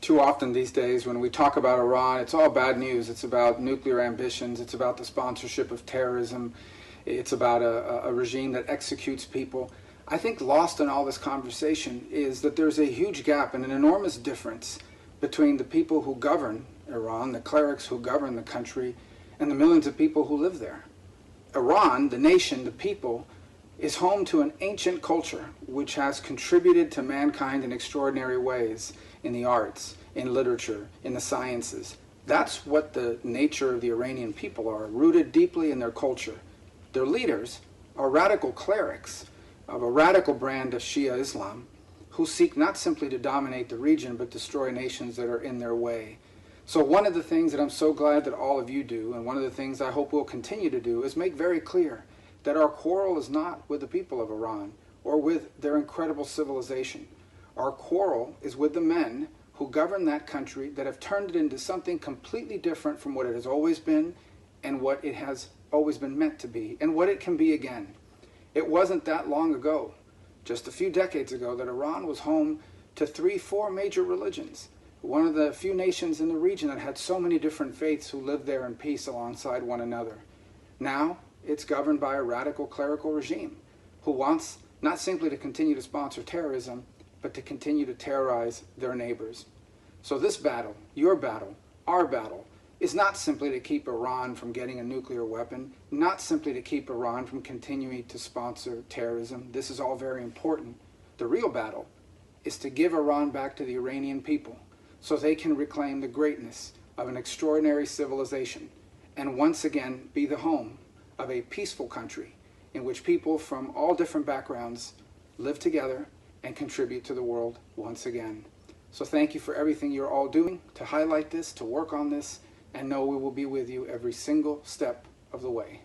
Too often these days when we talk about Iran, it's all bad news. It's about nuclear ambitions. It's about the sponsorship of terrorism. It's about a regime that executes people. I think lost in all this conversation is that there's a huge gap and an enormous difference between the people who govern Iran, the clerics who govern the country, and the millions of people who live there. Iran, the nation, the people, is home to an ancient culture which has contributed to mankind in extraordinary ways in the arts, in literature, in the sciences. That's what the nature of the Iranian people are, rooted deeply in their culture. Their leaders are radical clerics of a radical brand of Shia Islam who seek not simply to dominate the region but destroy nations that are in their way. So one of the things that I'm so glad that all of you do, and one of the things I hope we'll continue to do, is make very clear that our quarrel is not with the people of Iran or with their incredible civilization. Our quarrel is with the men who govern that country that have turned it into something completely different from what it has always been and what it has always been meant to be and what it can be again. It wasn't that long ago, just a few decades ago, that Iran was home to 3-4 major religions. One of the few nations in the region that had so many different faiths who lived there in peace alongside one another. Now, it's governed by a radical clerical regime who wants not simply to continue to sponsor terrorism, but to continue to terrorize their neighbors. So this battle, your battle, our battle, is not simply to keep Iran from getting a nuclear weapon, not simply to keep Iran from continuing to sponsor terrorism. This is all very important. The real battle is to give Iran back to the Iranian people so they can reclaim the greatness of an extraordinary civilization and once again be the home of a peaceful country in which people from all different backgrounds live together and contribute to the world once again. So thank you for everything you're all doing to highlight this, to work on this, and know we will be with you every single step of the way.